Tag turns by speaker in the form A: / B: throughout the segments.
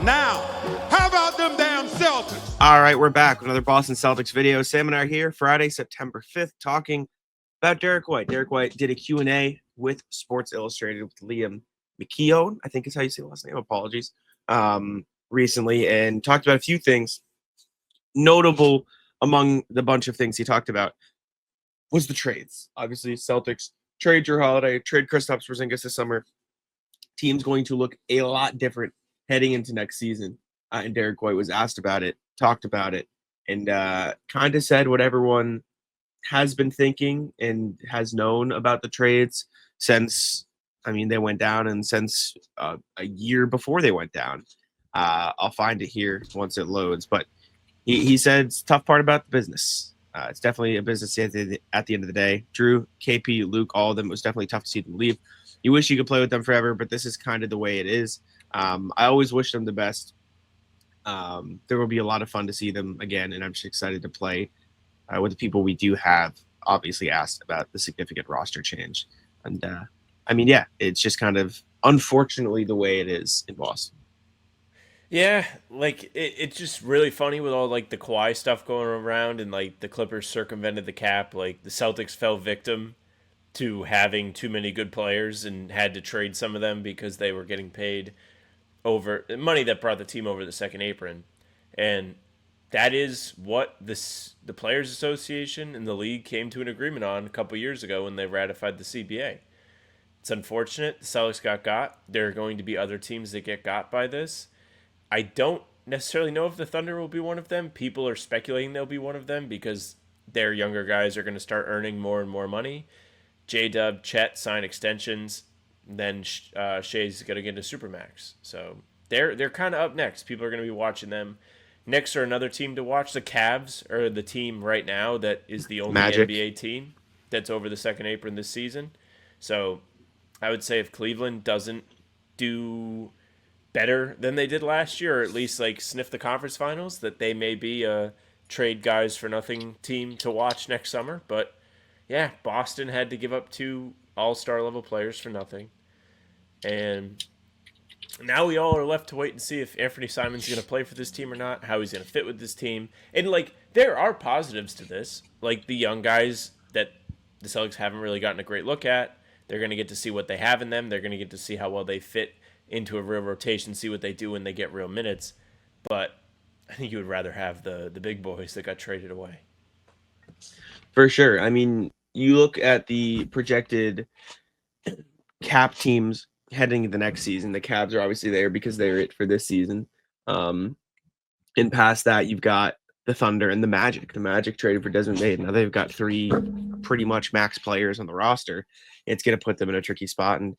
A: Now, how about them damn Celtics?
B: All right, we're back with another Boston Celtics video. Sam and I are here Friday, September 5th, talking about Derrick White. Derrick White did a Q&A with Sports Illustrated with Liam McKeown, I think is how you say the last name, apologies, recently, and talked about a few things. Notable among the bunch of things he talked about was the trades. Obviously, Celtics trade Jrue Holiday, trade Kristaps Porzingis this summer. Team's going to look a lot different heading into next season. And Derrick White was asked about it, talked about it, and kind of said what everyone has been thinking and has known about the trades since, they went down, and since a year before they went down. I'll find it here once it loads. But he said it's a tough part about the business. It's definitely a business at the end of the day. Jrue, KP, Luke, all of them, it was definitely tough to see them leave. You wish you could play with them forever, but this is kind of the way it is. I always wish them the best. There will be a lot of fun to see them again, and I'm just excited to play with the people we do have. Obviously asked about the significant roster change. And, it's just kind of, unfortunately, the way it is in Boston.
C: Yeah, it's just really funny with all like the Kawhi stuff going around and like the Clippers circumvented the cap. Like the Celtics fell victim to having too many good players and had to trade some of them because they were getting paid over money that brought the team over the second apron. And that is what the Players Association and the league came to an agreement on a couple years ago when they ratified the CBA. It's unfortunate the Celtics got. There are going to be other teams that get got by this. I don't necessarily know if the Thunder will be one of them. People are speculating they'll be one of them because their younger guys are going to start earning more and more money. J-Dub, Chet sign extensions. Then Shea's going to get into Supermax. So they're kind of up next. People are going to be watching them. Knicks are another team to watch. The Cavs are the team right now that is the only
B: Magic.
C: NBA team that's over the second apron this season. So I would say if Cleveland doesn't do better than they did last year, or at least like sniff the conference finals, that they may be a trade guys for nothing team to watch next summer. But yeah, Boston had to give up 2 all-star level players for nothing. And now we all are left to wait and see if Anthony Simon's going to play for this team or not, how he's going to fit with this team. And like there are positives to this. Like the young guys that the Celtics haven't really gotten a great look at, they're going to get to see what they have in them. They're going to get to see how well they fit into a real rotation, see what they do when they get real minutes. But I think you would rather have the big boys that got traded away.
B: For sure. You look at the projected cap teams heading into the next season. The Cavs are obviously there because they're it for this season. And past that, you've got the Thunder and the Magic. The Magic traded for Desmond Bane. Now they've got 3 pretty much max players on the roster. It's going to put them in a tricky spot. And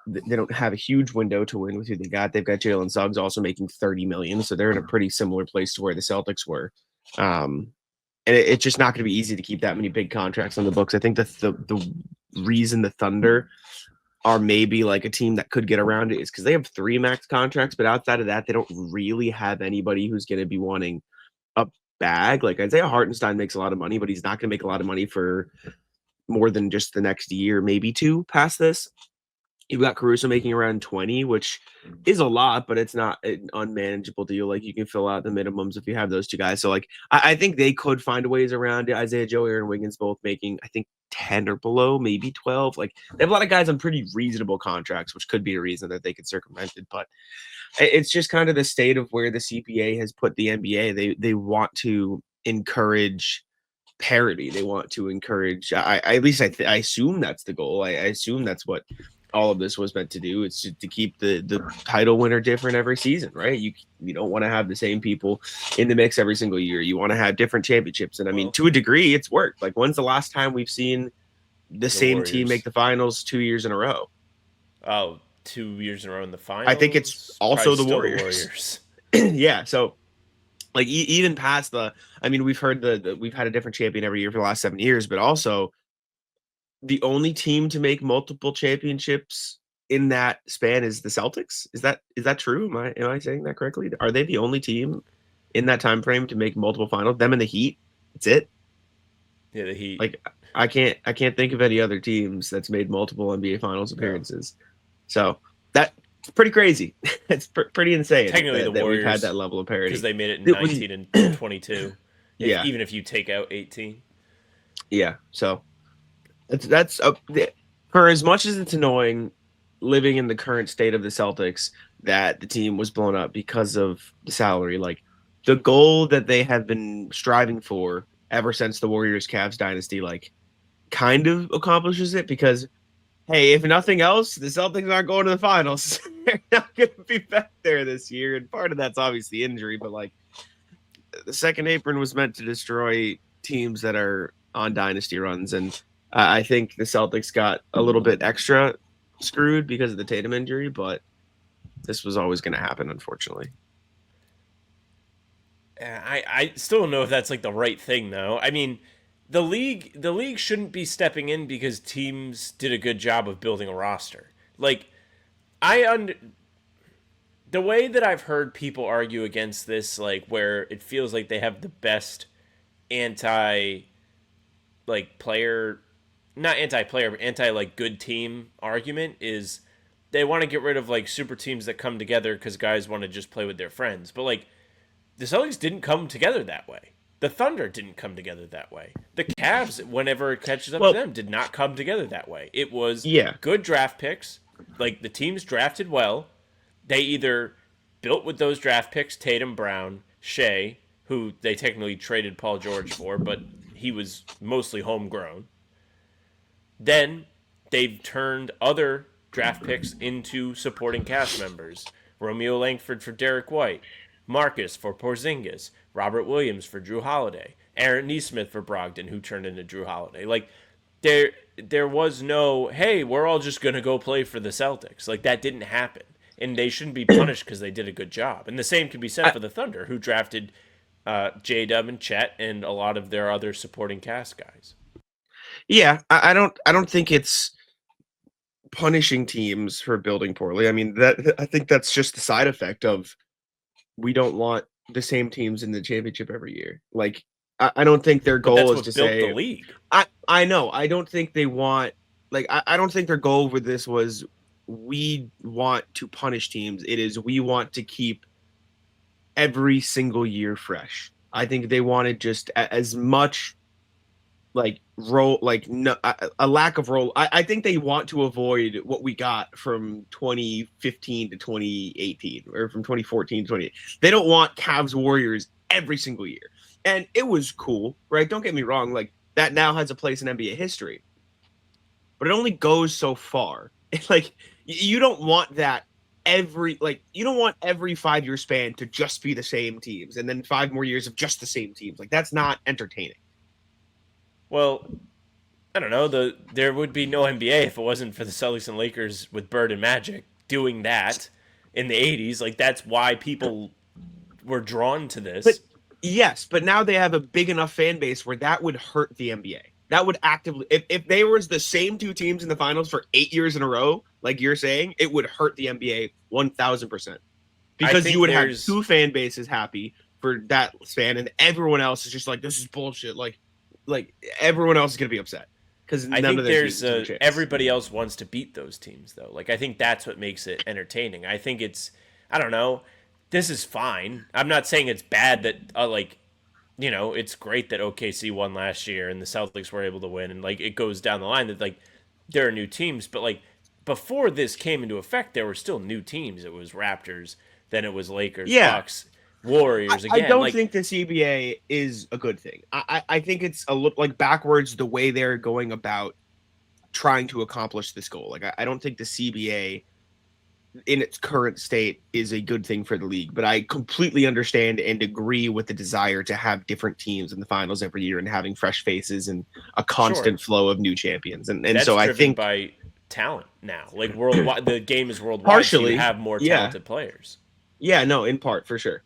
B: they don't have a huge window to win with who they got. They've got Jalen Suggs also making $30 million, so they're in a pretty similar place to where the Celtics were. And it's just not going to be easy to keep that many big contracts on the books. I think the reason the Thunder are maybe like a team that could get around it is because they have 3 max contracts, but outside of that, they don't really have anybody who's going to be wanting a bag. Like Isaiah Hartenstein makes a lot of money, but he's not going to make a lot of money for more than just the next year, maybe 2 past this. You've got Caruso making around 20, which is a lot, but it's not an unmanageable deal. Like you can fill out the minimums if you have those 2 guys. So like I think they could find ways around it. Isaiah Joe, Aaron Wiggins both making, I think, 10 or below, maybe 12. Like they have a lot of guys on pretty reasonable contracts, which could be a reason that they could circumvent it. But it's just kind of the state of where the CPA has put the NBA. They want to encourage parity. They want to encourage. At least I assume that's the goal. I assume that's what all of this was meant to do. It's to keep the title winner different every season, right? You don't want to have the same people in the mix every single year. You want to have different championships. And to a degree, it's worked. Like when's the last time we've seen the same
C: Warriors
B: team make the finals 2 years in a row?
C: Oh, 2 years in a row in the finals.
B: I think it's also the Warriors. Yeah. So like even past we've heard we've had a different champion every year for the last 7 years, but also the only team to make multiple championships in that span is the Celtics. Is that true? Am I saying that correctly? Are they the only team in that time frame to make multiple finals? Them and the Heat. That's it.
C: Yeah, the Heat.
B: Like I can't think of any other teams that's made multiple NBA Finals appearances. No. So that pretty crazy. It's pretty insane
C: Technically, the
B: that we've had
C: Warriors,
B: that level of parity.
C: because they made it in
B: It was-
C: 19 and 22.
B: yeah,
C: Even if you take out 18.
B: yeah. So for as much as it's annoying living in the current state of the Celtics that the team was blown up because of the salary, like the goal that they have been striving for ever since the Warriors Cavs dynasty, like kind of accomplishes it because hey, if nothing else, the Celtics aren't going to the finals. They're not going to be back there this year, and part of that's obviously injury, but like the second apron was meant to destroy teams that are on dynasty runs, and I think the Celtics got a little bit extra screwed because of the Tatum injury, but this was always going to happen, unfortunately.
C: I still don't know if that's like the right thing though. I mean, the league shouldn't be stepping in because teams did a good job of building a roster. Like the way that I've heard people argue against this, like where it feels like they have the best anti like player, not anti-player, but anti like good team argument is they want to get rid of like super teams that come together because guys want to just play with their friends. But like the Celtics didn't come together that way. The Thunder didn't come together that way. The Cavs, whenever it catches up to them, did not come together that way. It was good draft picks. Like the teams drafted well. They either built with those draft picks, Tatum, Brown, Shea, who they technically traded Paul George for, but he was mostly homegrown. Then they've turned other draft picks into supporting cast members. Romeo Langford for Derrick White. Marcus for Porzingis, Robert Williams for Drew Holiday, Aaron Nesmith for Brogdon, who turned into Drew Holiday. Like there was no, hey, we're all just gonna go play for the Celtics. Like that didn't happen, and they shouldn't be punished because they did a good job. And the same can be said for the Thunder, who drafted J-Dub and Chet and a lot of their other supporting cast guys.
B: Yeah, I don't think it's punishing teams for building poorly. I mean, I think that's just the side effect of we don't want the same teams in the championship every year. Like, I don't think their goal is to say
C: the league.
B: I know. I don't think they want like I don't think their goal with this was we want to punish teams. It is we want to keep every single year fresh. I think they wanted just as much like role like no, a lack of role. I think they want to avoid what we got from 2015 to 2018 or from 2014 to 2018. They don't want Cavs Warriors every single year. And it was cool, right? Don't get me wrong, like that now has a place in NBA history. But it only goes so far. It's like you don't want that you don't want every 5-year span to just be the same teams and then 5 more years of just the same teams. Like that's not entertaining.
C: Well, I don't know. There would be no NBA if it wasn't for the Celtics and Lakers with Bird and Magic doing that in the 80s. Like, that's why people were drawn to this.
B: But yes, but now they have a big enough fan base where that would hurt the NBA. That would actively, if they were the same 2 teams in the finals for 8 years in a row, like you're saying, it would hurt the NBA 1,000%. Because you would have 2 fan bases happy for that span, and everyone else is just like, this is bullshit. Like everyone else is gonna be upset because
C: I think there's everybody else wants to beat those teams though. Like I think that's what makes it entertaining. I think I don't know. This is fine. I'm not saying it's bad that it's great that OKC won last year and the Celtics were able to win and like it goes down the line that like there are new teams, but like before this came into effect, there were still new teams. It was Raptors, then it was Lakers, Bucks. Warriors again.
B: I don't think the CBA is a good thing. I think it's a look like backwards the way they're going about trying to accomplish this goal. Like I don't think the CBA in its current state is a good thing for the league, but I completely understand and agree with the desire to have different teams in the finals every year and having fresh faces and a constant flow of new champions. And
C: that's
B: so I think
C: by talent now, like worldwide, the game is worldwide.
B: Partially,
C: so you have more talented players.
B: Yeah, no, in part for sure.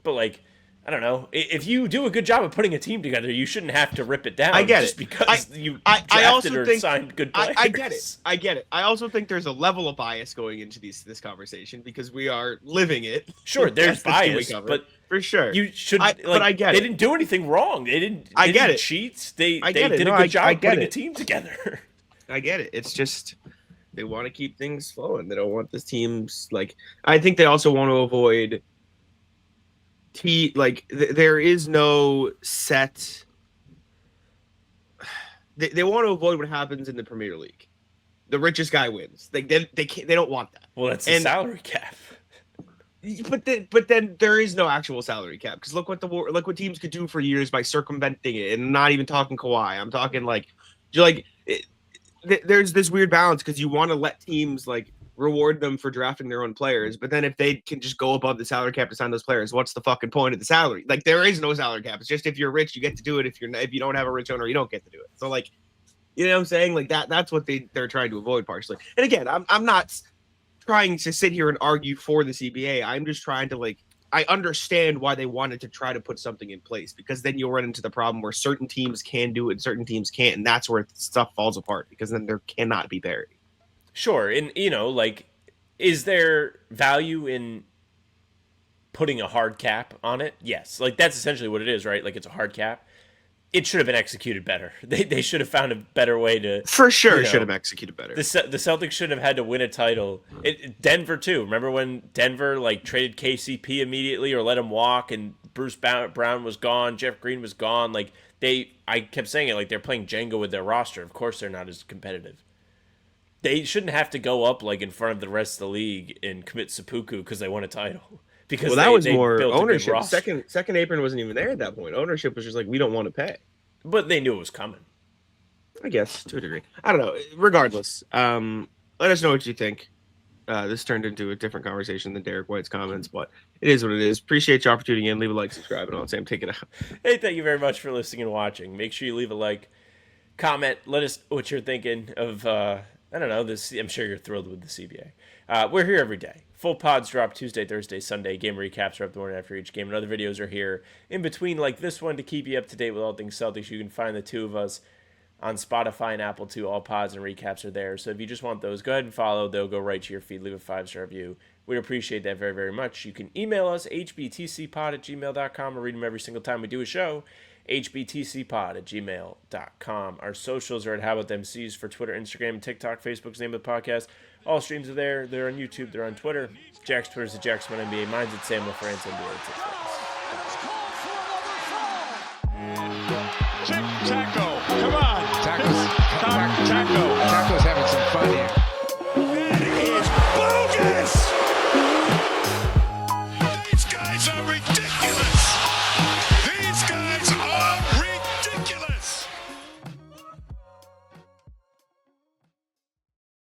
C: But like, I don't know. If you do a good job of putting a team together, you shouldn't have to rip it down.
B: I get
C: just
B: it
C: because you drafted or signed good players.
B: I get it. I get it. I also think there's a level of bias going into this conversation because we are living it.
C: Sure, there's bias, but
B: for sure
C: you should.
B: But I get it.
C: They didn't do anything wrong. They didn't. They didn't cheat. They did a good job putting a team together.
B: I get it. It's just They want to keep things flowing. They don't want this team's like. I think they also want to avoid there is no set. They want to avoid what happens in the Premier League. The richest guy wins. They can't. They don't want that.
C: Well, that's a salary cap.
B: But then there is no actual salary cap because look what teams could do for years by circumventing it, and not even talking Kawhi. I'm talking there's this weird balance because you want to let teams like reward them for drafting their own players, but then if they can just go above the salary cap to sign those players, what's the fucking point of the salary? Like there is no salary cap. It's just if you're rich, you get to do it. If you don't have a rich owner, you don't get to do it. So like, you know what I'm saying? Like that's what they're trying to avoid partially. And again, I'm not trying to sit here and argue for the CBA. I'm just trying to I understand why they wanted to try to put something in place because then you'll run into the problem where certain teams can do it and certain teams can't, and that's where stuff falls apart because then there cannot be parity.
C: Sure, and is there value in putting a hard cap on it? Yes, that's essentially what it is, right? Like it's a hard cap. It should have been executed better. They should have found a better way to.
B: For sure, should have executed better.
C: The Celtics should have had to win a title. Denver too. Remember when Denver traded KCP immediately or let him walk, and Bruce Brown was gone, Jeff Green was gone. I kept saying it they're playing Jenga with their roster. Of course, they're not as competitive. They shouldn't have to go up in front of the rest of the league and commit seppuku because they won a title. Because
B: that was more ownership. Second apron wasn't even there at that point. Ownership was just we don't want to pay.
C: But they knew it was coming.
B: I guess, to a degree. I don't know. Regardless, let us know what you think. This turned into a different conversation than Derrick White's comments, but it is what it is. Appreciate y'all for tuning in. Leave a like, subscribe, and all. Sam, take it out.
C: Hey, thank you very much for listening and watching. Make sure you leave a like, comment, let us know what you're thinking of, I don't know, this. I'm sure you're thrilled with the CBA. We're here every day. Full pods drop Tuesday, Thursday, Sunday. Game recaps are up the morning after each game. And other videos are here in between this one to keep you up to date with all things Celtics. You can find the two of us on Spotify and Apple too. All pods and recaps are there. So if you just want those, go ahead and follow. They'll go right to your feed. Leave a 5-star review. We'd appreciate that very, very much. You can email us, hbtcpod@gmail.com. I read them every single time we do a show. hbtcpod@gmail.com. Our socials are at How About Them C's for Twitter, Instagram, TikTok, Facebook's name of the podcast. All streams are there. They're on YouTube. They're on Twitter. Jack's Twitter's at Jack's NBA. Mine's at Sam LaFrance NBA.
A: Taco. Come on.
D: Taco.